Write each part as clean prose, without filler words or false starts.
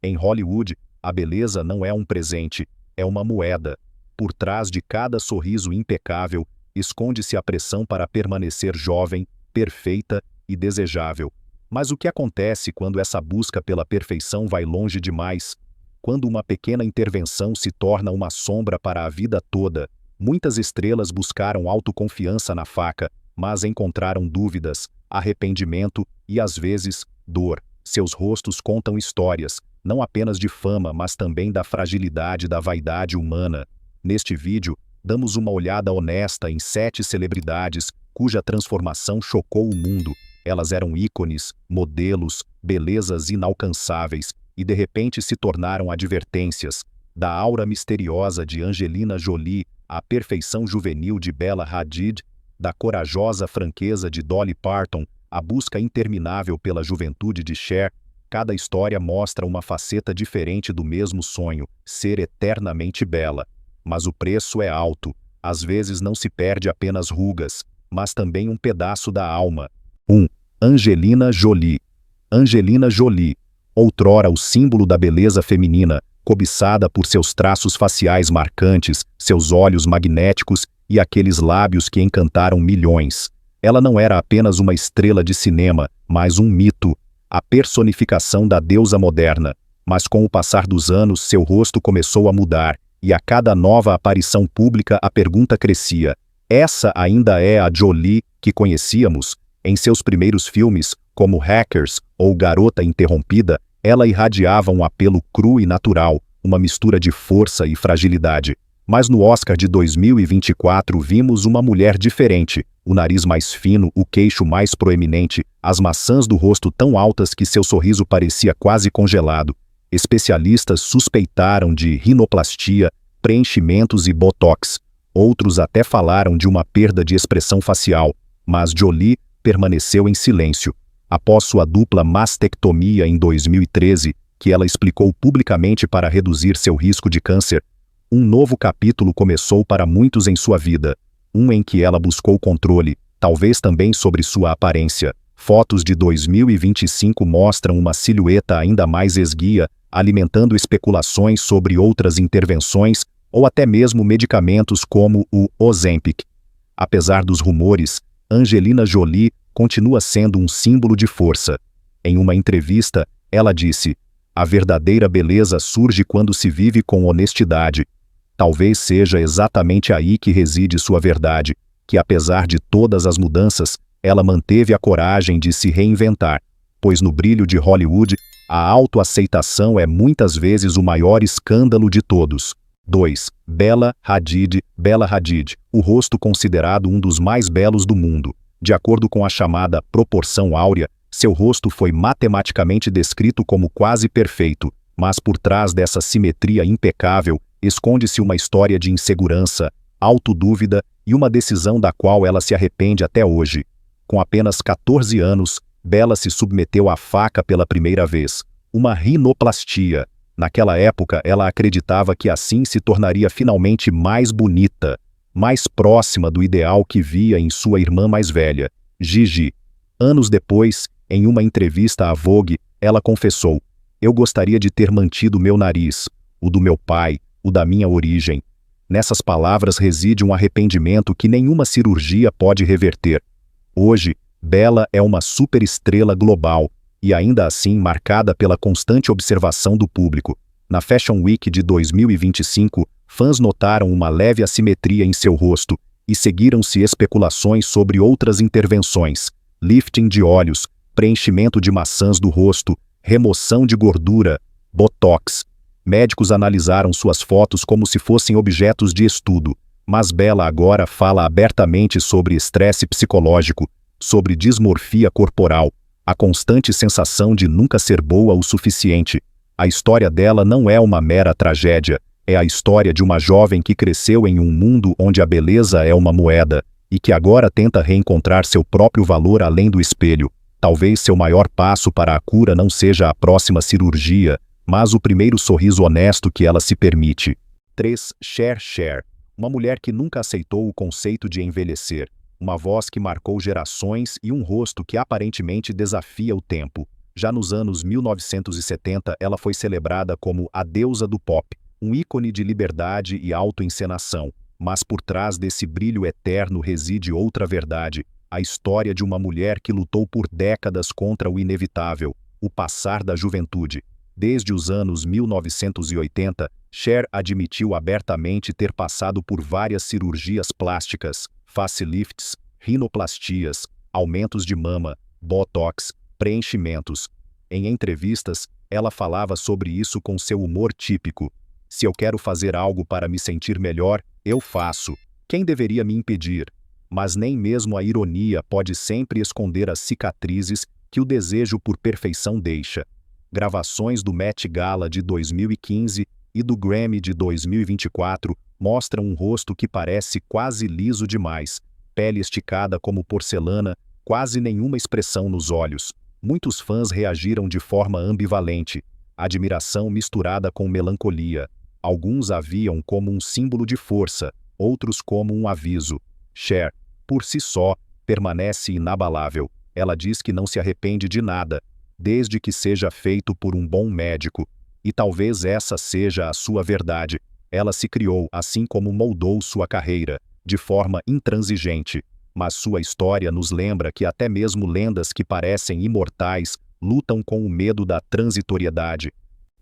Em Hollywood, a beleza não é um presente, é uma moeda. Por trás de cada sorriso impecável, esconde-se a pressão para permanecer jovem, perfeita e desejável. Mas o que acontece quando essa busca pela perfeição vai longe demais? Quando uma pequena intervenção se torna uma sombra para a vida toda? Muitas estrelas buscaram autoconfiança na faca, mas encontraram dúvidas, arrependimento e, às vezes, dor. Seus rostos contam histórias, não apenas de fama, mas também da fragilidade da vaidade humana. Neste vídeo, damos uma olhada honesta em 7 celebridades cuja transformação chocou o mundo. Elas eram ícones, modelos, belezas inalcançáveis e de repente se tornaram advertências. Da aura misteriosa de Angelina Jolie à perfeição juvenil de Bella Hadid, da corajosa franqueza de Dolly Parton à busca interminável pela juventude de Cher, cada história mostra uma faceta diferente do mesmo sonho, ser eternamente bela. Mas o preço é alto. Às vezes não se perde apenas rugas, mas também um pedaço da alma. 1. Angelina Jolie. Angelina Jolie, outrora o símbolo da beleza feminina, cobiçada por seus traços faciais marcantes, seus olhos magnéticos e aqueles lábios que encantaram milhões. Ela não era apenas uma estrela de cinema, mas um mito, a personificação da deusa moderna. Mas com o passar dos anos, seu rosto começou a mudar, e a cada nova aparição pública a pergunta crescia: essa ainda é a Jolie que conhecíamos? Em seus primeiros filmes, como Hackers ou Garota Interrompida, ela irradiava um apelo cru e natural, uma mistura de força e fragilidade. Mas no Oscar de 2024 vimos uma mulher diferente, o nariz mais fino, o queixo mais proeminente, as maçãs do rosto tão altas que seu sorriso parecia quase congelado. Especialistas suspeitaram de rinoplastia, preenchimentos e botox. Outros até falaram de uma perda de expressão facial, mas Jolie permaneceu em silêncio. Após sua dupla mastectomia em 2013, que ela explicou publicamente para reduzir seu risco de câncer, um novo capítulo começou para muitos em sua vida, um em que ela buscou controle, talvez também sobre sua aparência. Fotos de 2025 mostram uma silhueta ainda mais esguia, alimentando especulações sobre outras intervenções ou até mesmo medicamentos como o Ozempic. Apesar dos rumores, Angelina Jolie continua sendo um símbolo de força. Em uma entrevista, ela disse: "A verdadeira beleza surge quando se vive com honestidade." Talvez seja exatamente aí que reside sua verdade, que apesar de todas as mudanças, ela manteve a coragem de se reinventar, pois no brilho de Hollywood, a autoaceitação é muitas vezes o maior escândalo de todos. 2. Bella Hadid. Bella Hadid, o rosto considerado um dos mais belos do mundo. De acordo com a chamada proporção áurea, seu rosto foi matematicamente descrito como quase perfeito, mas por trás dessa simetria impecável, esconde-se uma história de insegurança, autodúvida e uma decisão da qual ela se arrepende até hoje. Com apenas 14 anos, Bella se submeteu à faca pela primeira vez, uma rinoplastia. Naquela época, ela acreditava que assim se tornaria finalmente mais bonita, mais próxima do ideal que via em sua irmã mais velha, Gigi. Anos depois, em uma entrevista à Vogue, ela confessou: "Eu gostaria de ter mantido meu nariz, o do meu pai, o da minha origem." Nessas palavras reside um arrependimento que nenhuma cirurgia pode reverter. Hoje, Bella é uma superestrela global, e ainda assim marcada pela constante observação do público. Na Fashion Week de 2025, fãs notaram uma leve assimetria em seu rosto, e seguiram-se especulações sobre outras intervenções: lifting de olhos, preenchimento de maçãs do rosto, remoção de gordura, botox. Médicos analisaram suas fotos como se fossem objetos de estudo, mas Bella agora fala abertamente sobre estresse psicológico, sobre dismorfia corporal, a constante sensação de nunca ser boa o suficiente. A história dela não é uma mera tragédia, é a história de uma jovem que cresceu em um mundo onde a beleza é uma moeda, e que agora tenta reencontrar seu próprio valor além do espelho. Talvez seu maior passo para a cura não seja a próxima cirurgia, mas o primeiro sorriso honesto que ela se permite. 3. Cher. Uma mulher que nunca aceitou o conceito de envelhecer, uma voz que marcou gerações e um rosto que aparentemente desafia o tempo. Já nos anos 1970, ela foi celebrada como a deusa do pop, um ícone de liberdade e autoencenação. Mas por trás desse brilho eterno reside outra verdade, a história de uma mulher que lutou por décadas contra o inevitável, o passar da juventude. Desde os anos 1980, Cher admitiu abertamente ter passado por várias cirurgias plásticas, facelifts, rinoplastias, aumentos de mama, botox, preenchimentos. Em entrevistas, ela falava sobre isso com seu humor típico. Se eu quero fazer algo para me sentir melhor, eu faço. Quem deveria me impedir? Mas nem mesmo a ironia pode sempre esconder as cicatrizes que o desejo por perfeição deixa. Gravações do Met Gala de 2015 e do Grammy de 2024 mostram um rosto que parece quase liso demais, pele esticada como porcelana, quase nenhuma expressão nos olhos. Muitos fãs reagiram de forma ambivalente, admiração misturada com melancolia. Alguns a viam como um símbolo de força, outros como um aviso. Cher, por si só, permanece inabalável. Ela diz que não se arrepende de nada, desde que seja feito por um bom médico. E talvez essa seja a sua verdade. Ela se criou, assim como moldou sua carreira, de forma intransigente. Mas sua história nos lembra que até mesmo lendas que parecem imortais lutam com o medo da transitoriedade.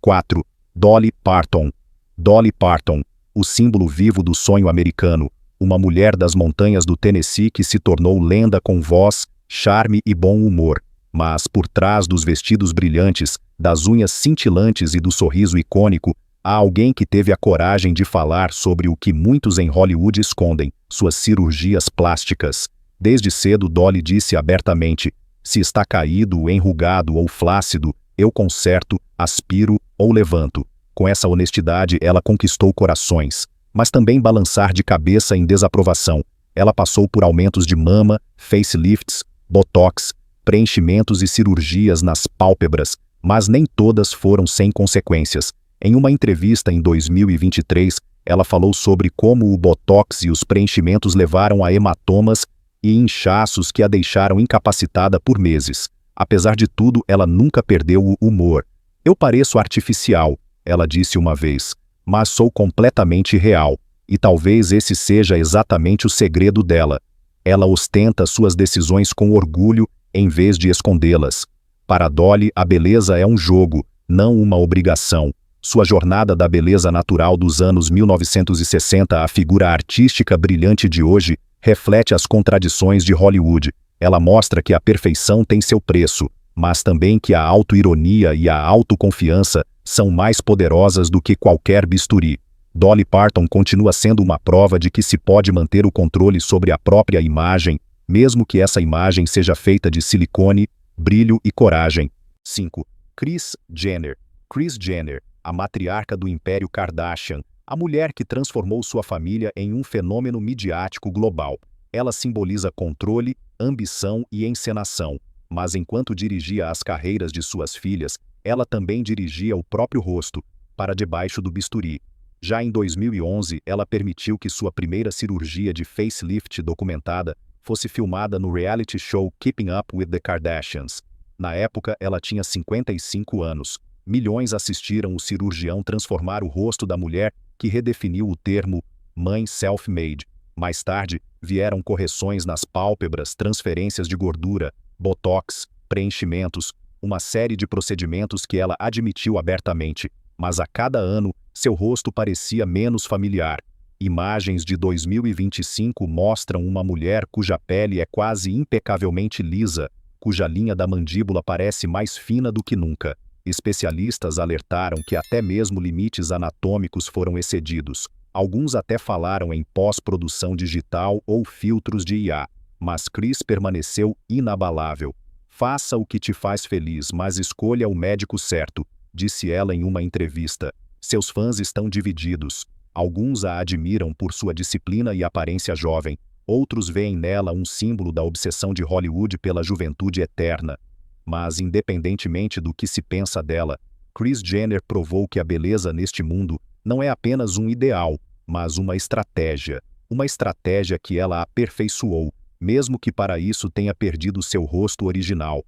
4. Dolly Parton. Dolly Parton, o símbolo vivo do sonho americano, uma mulher das montanhas do Tennessee que se tornou lenda com voz, charme e bom humor. Mas por trás dos vestidos brilhantes, das unhas cintilantes e do sorriso icônico, há alguém que teve a coragem de falar sobre o que muitos em Hollywood escondem, suas cirurgias plásticas. Desde cedo Dolly disse abertamente, se está caído, enrugado ou flácido, eu conserto, aspiro ou levanto. Com essa honestidade ela conquistou corações, mas também balançar de cabeça em desaprovação. Ela passou por aumentos de mama, facelifts, botox, preenchimentos e cirurgias nas pálpebras, mas nem todas foram sem consequências. Em uma entrevista em 2023, ela falou sobre como o botox e os preenchimentos levaram a hematomas e inchaços que a deixaram incapacitada por meses. Apesar de tudo, ela nunca perdeu o humor. Eu pareço artificial, ela disse uma vez, mas sou completamente real, e talvez esse seja exatamente o segredo dela. Ela ostenta suas decisões com orgulho, em vez de escondê-las. Para Dolly, a beleza é um jogo, não uma obrigação. Sua jornada da beleza natural dos anos 1960 à figura artística brilhante de hoje reflete as contradições de Hollywood. Ela mostra que a perfeição tem seu preço, mas também que a autoironia e a autoconfiança são mais poderosas do que qualquer bisturi. Dolly Parton continua sendo uma prova de que se pode manter o controle sobre a própria imagem, mesmo que essa imagem seja feita de silicone, brilho e coragem. 5. Kris Jenner. Kris Jenner, a matriarca do Império Kardashian, a mulher que transformou sua família em um fenômeno midiático global. Ela simboliza controle, ambição e encenação, mas enquanto dirigia as carreiras de suas filhas, ela também dirigia o próprio rosto, para debaixo do bisturi. Já em 2011, ela permitiu que sua primeira cirurgia de facelift documentada fosse filmada no reality show Keeping Up with the Kardashians. Na época, ela tinha 55 anos. Milhões assistiram o cirurgião transformar o rosto da mulher que redefiniu o termo mãe self-made. Mais tarde, vieram correções nas pálpebras, transferências de gordura, botox, preenchimentos, uma série de procedimentos que ela admitiu abertamente, mas a cada ano, seu rosto parecia menos familiar. Imagens de 2025 mostram uma mulher cuja pele é quase impecavelmente lisa, cuja linha da mandíbula parece mais fina do que nunca. Especialistas alertaram que até mesmo limites anatômicos foram excedidos. Alguns até falaram em pós-produção digital ou filtros de IA, mas Kris permaneceu inabalável. Faça o que te faz feliz, mas escolha o médico certo, disse ela em uma entrevista. Seus fãs estão divididos. Alguns a admiram por sua disciplina e aparência jovem, outros veem nela um símbolo da obsessão de Hollywood pela juventude eterna. Mas, independentemente do que se pensa dela, Kris Jenner provou que a beleza neste mundo não é apenas um ideal, mas uma estratégia. Uma estratégia que ela aperfeiçoou, mesmo que para isso tenha perdido seu rosto original.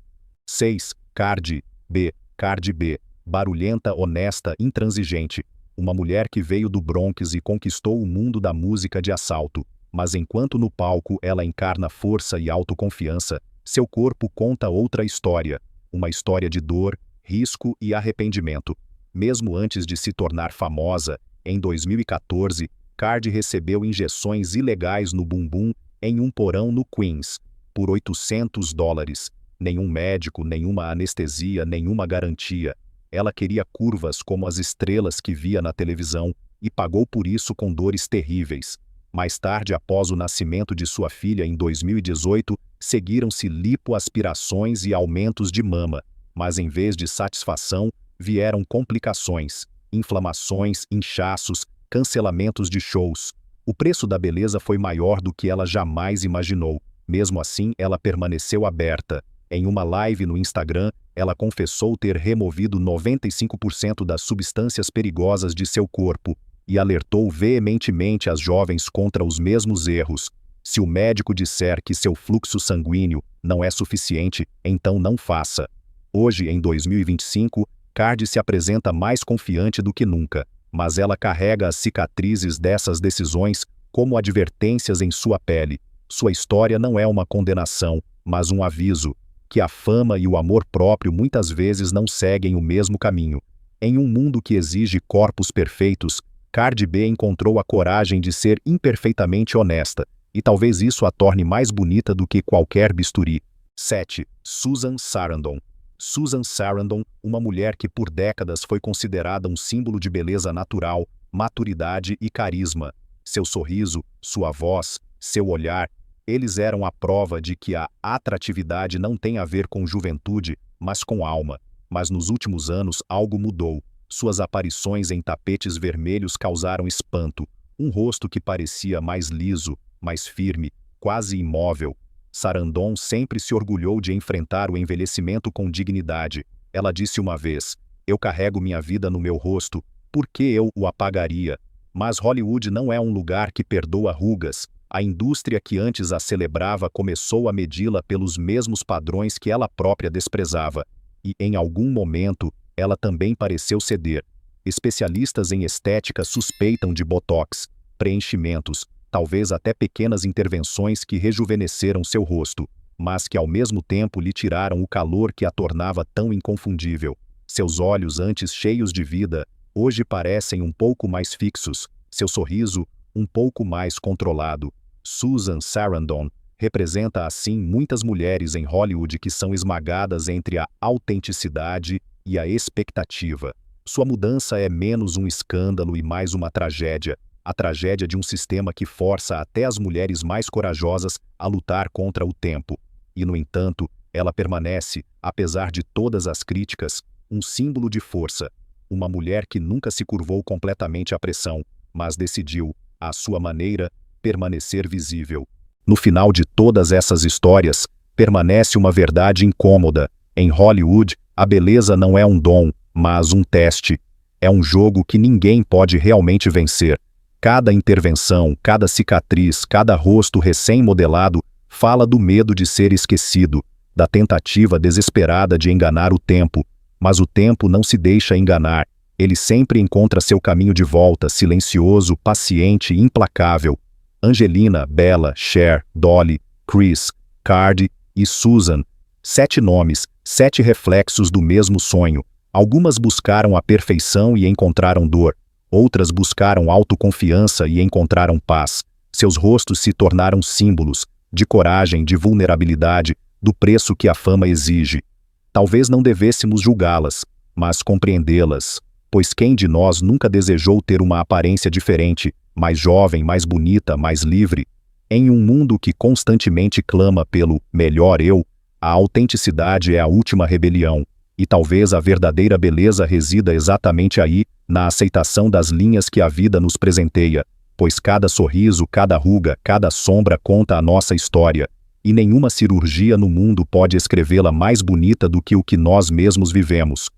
6. Cardi. B. Cardi B. Barulhenta, honesta, intransigente. Uma mulher que veio do Bronx e conquistou o mundo da música de assalto. Mas enquanto no palco ela encarna força e autoconfiança, seu corpo conta outra história. Uma história de dor, risco e arrependimento. Mesmo antes de se tornar famosa, em 2014, Cardi recebeu injeções ilegais no bumbum em um porão no Queens, por $800. Nenhum médico, nenhuma anestesia, nenhuma garantia. Ela queria curvas como as estrelas que via na televisão e pagou por isso com dores terríveis. Mais tarde, após o nascimento de sua filha em 2018, seguiram-se lipoaspirações e aumentos de mama, mas em vez de satisfação, vieram complicações, inflamações, inchaços, cancelamentos de shows. O preço da beleza foi maior do que ela jamais imaginou. Mesmo assim, ela permaneceu aberta. Em uma live no Instagram, ela confessou ter removido 95% das substâncias perigosas de seu corpo e alertou veementemente as jovens contra os mesmos erros. Se o médico disser que seu fluxo sanguíneo não é suficiente, então não faça. Hoje, em 2025, Cardi se apresenta mais confiante do que nunca, mas ela carrega as cicatrizes dessas decisões como advertências em sua pele. Sua história não é uma condenação, mas um aviso, que a fama e o amor próprio muitas vezes não seguem o mesmo caminho. Em um mundo que exige corpos perfeitos, Cardi B encontrou a coragem de ser imperfeitamente honesta, e talvez isso a torne mais bonita do que qualquer bisturi. 7. Susan Sarandon. Susan Sarandon, uma mulher que por décadas foi considerada um símbolo de beleza natural, maturidade e carisma. Seu sorriso, sua voz, seu olhar, eles eram a prova de que a atratividade não tem a ver com juventude, mas com alma. Mas nos últimos anos algo mudou. Suas aparições em tapetes vermelhos causaram espanto. Um rosto que parecia mais liso, mais firme, quase imóvel. Sarandon sempre se orgulhou de enfrentar o envelhecimento com dignidade. Ela disse uma vez: "Eu carrego minha vida no meu rosto, por que eu o apagaria?" Mas Hollywood não é um lugar que perdoa rugas. A indústria que antes a celebrava começou a medi-la pelos mesmos padrões que ela própria desprezava. E, em algum momento, ela também pareceu ceder. Especialistas em estética suspeitam de botox, preenchimentos, talvez até pequenas intervenções que rejuvenesceram seu rosto, mas que ao mesmo tempo lhe tiraram o calor que a tornava tão inconfundível. Seus olhos, antes cheios de vida, hoje parecem um pouco mais fixos, seu sorriso, um pouco mais controlado. Susan Sarandon representa assim muitas mulheres em Hollywood que são esmagadas entre a autenticidade e a expectativa. Sua mudança é menos um escândalo e mais uma tragédia, a tragédia de um sistema que força até as mulheres mais corajosas a lutar contra o tempo. E, no entanto, ela permanece, apesar de todas as críticas, um símbolo de força. Uma mulher que nunca se curvou completamente à pressão, mas decidiu, à sua maneira, permanecer visível. No final de todas essas histórias, permanece uma verdade incômoda. Em Hollywood, a beleza não é um dom, mas um teste. É um jogo que ninguém pode realmente vencer. Cada intervenção, cada cicatriz, cada rosto recém-modelado fala do medo de ser esquecido, da tentativa desesperada de enganar o tempo. Mas o tempo não se deixa enganar. Ele sempre encontra seu caminho de volta, silencioso, paciente e implacável. Angelina, Bella, Cher, Dolly, Chris, Cardi e Susan. 7 nomes, 7 reflexos do mesmo sonho. Algumas buscaram a perfeição e encontraram dor. Outras buscaram autoconfiança e encontraram paz. Seus rostos se tornaram símbolos de coragem, de vulnerabilidade, do preço que a fama exige. Talvez não devêssemos julgá-las, mas compreendê-las, pois quem de nós nunca desejou ter uma aparência diferente, mais jovem, mais bonita, mais livre? Em um mundo que constantemente clama pelo melhor eu, a autenticidade é a última rebelião, e talvez a verdadeira beleza resida exatamente aí, na aceitação das linhas que a vida nos presenteia, pois cada sorriso, cada ruga, cada sombra conta a nossa história, e nenhuma cirurgia no mundo pode escrevê-la mais bonita do que o que nós mesmos vivemos.